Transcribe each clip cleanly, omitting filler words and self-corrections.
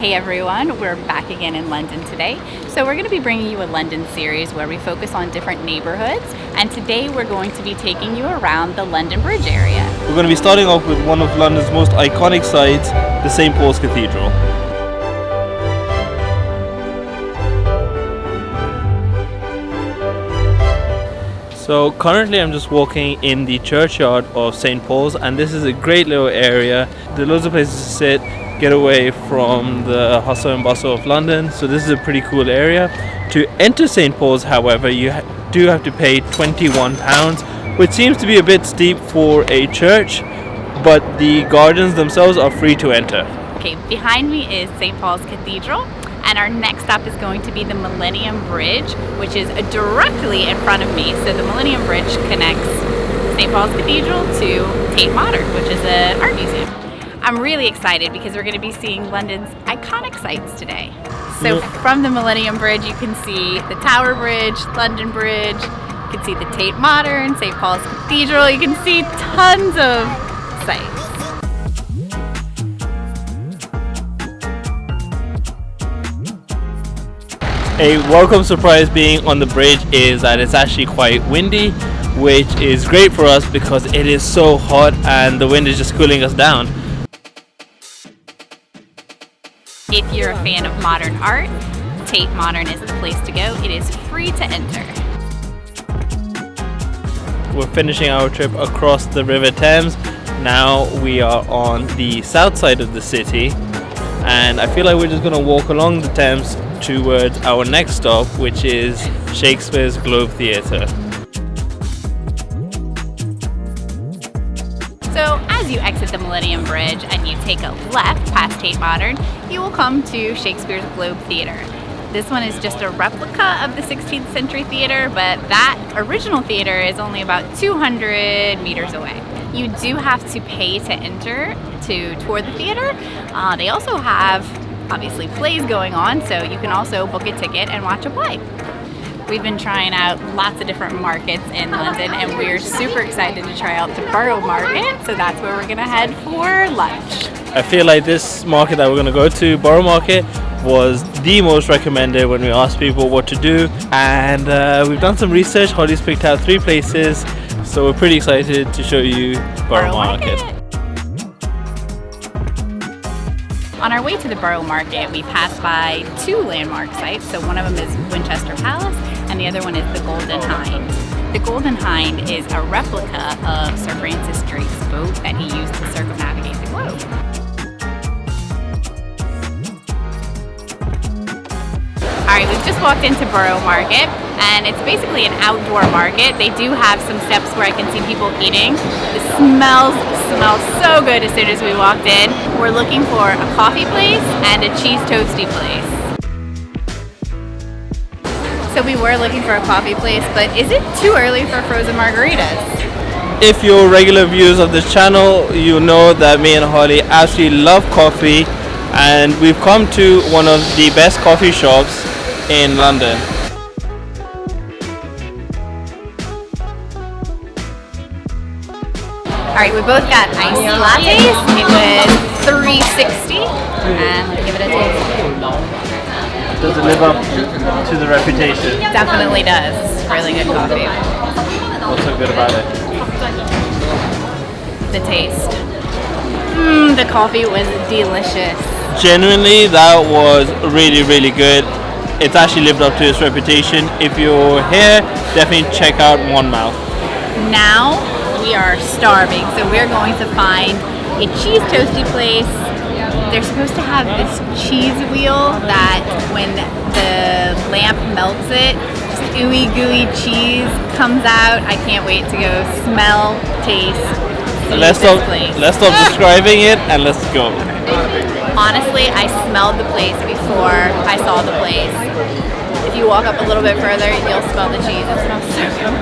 Hey everyone, we're back again in London today. So we're going to be bringing you a London series where we focus on different neighborhoods, and today we're going to be taking you around the London Bridge area. We're going to be starting off with one of London's most iconic sites, the St. Paul's Cathedral. So currently I'm just walking in the churchyard of St. Paul's, and this is a great little area. There are loads of places to sit, get away from the hustle and bustle of London, so this is a pretty cool area. To enter St. Paul's, however, you do have to pay £21, which seems to be a bit steep for a church, but the gardens themselves are free to enter. Okay, behind me is St. Paul's Cathedral, and our next stop is going to be the Millennium Bridge, which is directly in front of me. So the Millennium Bridge connects St. Paul's Cathedral to Tate Modern, which is an art museum. I'm really excited because we're going to be seeing London's iconic sites today. So from the Millennium Bridge, you can see the Tower Bridge, London Bridge, you can see the Tate Modern, St. Paul's Cathedral, you can see tons of sites. A welcome surprise being on the bridge is that it's actually quite windy, which is great for us because it is so hot and the wind is just cooling us down. If you're a fan of modern art, Tate Modern is the place to go. It is free to enter. We're finishing our trip across the River Thames. Now we are on the south side of the city, and I feel like we're just going to walk along the Thames towards our next stop, which is Shakespeare's Globe Theatre. So as you exit the Millennium Bridge and you take a left past Tate Modern, you will come to Shakespeare's Globe Theatre. This one is just a replica of the 16th century theatre, but that original theatre is only about 200 meters away. You do have to pay to enter to tour the theatre. They also have obviously plays going on, so you can also book a ticket and watch a play. We've been trying out lots of different markets in London, and we're super excited to try out the Borough Market, so that's where we're gonna head for lunch. I feel like this market that we're going to go to, Borough Market, was the most recommended when we asked people what to do, and we've done some research. Holly's picked out 3 places, so we're pretty excited to show you Borough Market. On our way to the Borough Market, we passed by 2 landmark sites. So one of them is Winchester Palace, and the other one is the Golden Hind. The Golden Hind is a replica of Sir Francis Drake's boat that he used to circumnavigate the globe. Alright, we've just walked into Borough Market, and it's basically an outdoor market. They do have some steps where I can see people eating. The smells so good as soon as we walked in. We're looking for a coffee place and a cheese toastie place. So we were looking for a coffee place, but is it too early for frozen margaritas? If you're regular viewers of this channel, you know that me and Holly absolutely love coffee, and we've come to one of the best coffee shops in London. Alright, we both got iced lattes. It was $3.60, and give it a taste. Does it live up to the reputation? Definitely does. It's really good coffee. What's so good about it? The taste. The coffee was delicious. Genuinely, that was really, really good. It's actually lived up to its reputation. If you're here, definitely check out Monmouth. Now we are starving, so we're going to find a cheese toastie place. They're supposed to have this cheese wheel that when the lamp melts it, just ooey gooey cheese comes out. I can't wait to go smell, taste, see Let's stop describing it and let's go. Honestly, I smelled the place before I saw the place. If you walk up a little bit further, you'll smell the cheese. It smells so good.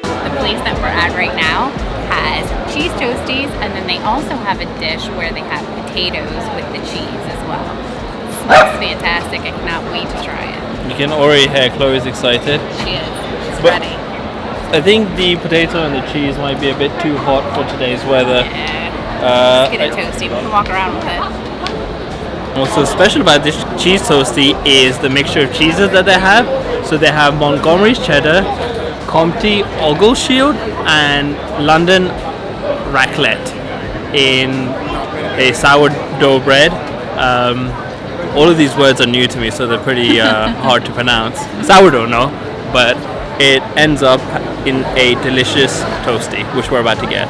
The place that we're at right now has cheese toasties, and then they also have a dish where they have potatoes with the cheese as well. It smells fantastic. I cannot wait to try it. You can already hear Chloe's excited. She is. She's ready. I think the potato and the cheese might be a bit too hot for today's weather. Yeah. Let's get a toastie. We can walk around with it. What's so special about this cheese toastie is the mixture of cheeses that they have. So they have Montgomery's cheddar, Comté Ogleshield, and London raclette in a sourdough bread. All of these words are new to me, so they're pretty hard to pronounce. Sourdough, no, but it ends up in a delicious toastie, which we're about to get.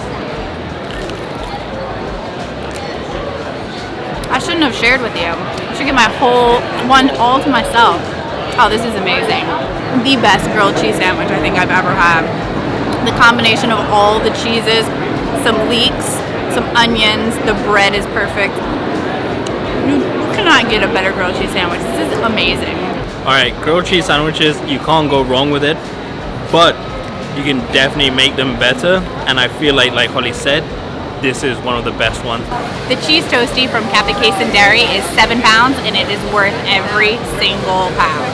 I shouldn't have shared with you. I should get my whole one all to myself. Oh, this is amazing. The best grilled cheese sandwich I think I've ever had. The combination of all the cheeses, some leeks, some onions, the bread is perfect. You cannot get a better grilled cheese sandwich. This is amazing. Alright, grilled cheese sandwiches, you can't go wrong with it, but you can definitely make them better, and I feel like Holly said, this is one of the best ones. The cheese toastie from Kappacasein Dairy is £7 and it is worth every single pound.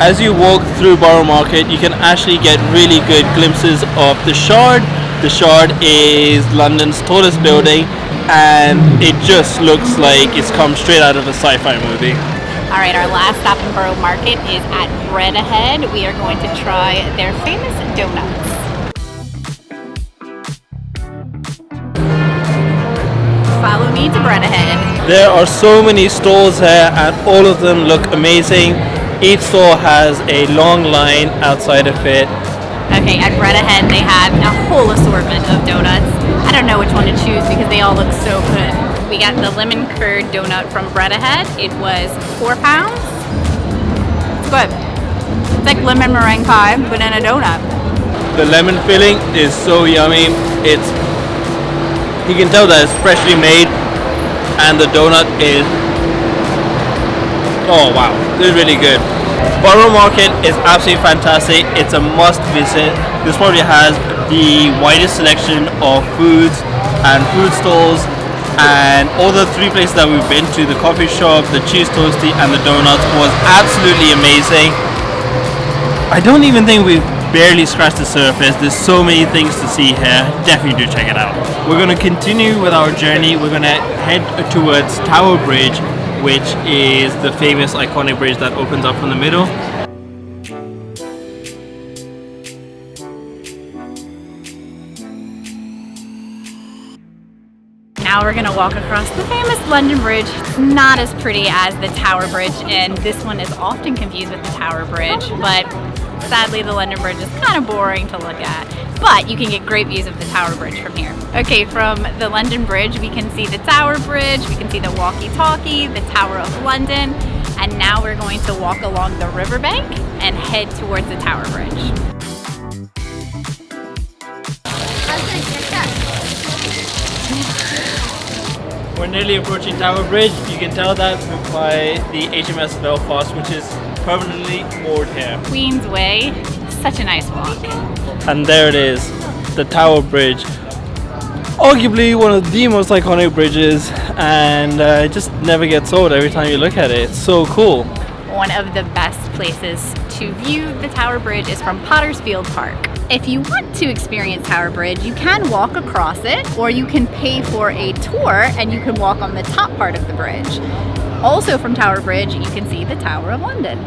As you walk through Borough Market, you can actually get really good glimpses of the Shard. The Shard is London's tallest building, and it just looks like it's come straight out of a sci-fi movie. Alright, our last stop in Borough Market is at Bread Ahead. We are going to try their famous donuts. Follow me to Bread Ahead. There are so many stalls here, and all of them look amazing. Each store has a long line outside of it. Okay, at Bread Ahead they have a whole assortment of donuts. I don't know which one to choose because they all look so good. We got the lemon curd donut from Bread Ahead. It was £4. It's good. It's like lemon meringue pie, but in a donut. The lemon filling is so yummy. You can tell that it's freshly made, and the donut is, oh wow, this is really good. Borough Market is absolutely fantastic. It's a must visit. This probably has the widest selection of foods and food stalls, and all the three places that we've been to, the coffee shop, the cheese toastie, and the donuts, was absolutely amazing. I don't even think we've barely scratched the surface. There's so many things to see here. Definitely do check it out. We're going to continue with our journey. We're going to head towards Tower Bridge, which is the famous iconic bridge that opens up from the middle. Now we're gonna walk across the famous London Bridge. It's not as pretty as the Tower Bridge, and this one is often confused with the Tower Bridge, but sadly the London Bridge is kind of boring to look at. But you can get great views of the Tower Bridge from here. Okay, from the London Bridge we can see the Tower Bridge, we can see the walkie-talkie, the Tower of London, and now we're going to walk along the riverbank and head towards the Tower Bridge. We're nearly approaching Tower Bridge. You can tell that by the HMS Belfast, which is permanently moored here. Queensway, such a nice walk. And there it is, the Tower Bridge. Arguably one of the most iconic bridges, and it just never gets old every time you look at it. It's so cool. One of the best places to view the Tower Bridge is from Pottersfield Park. If you want to experience Tower Bridge, you can walk across it, or you can pay for a tour and you can walk on the top part of the bridge. Also from Tower Bridge, you can see the Tower of London.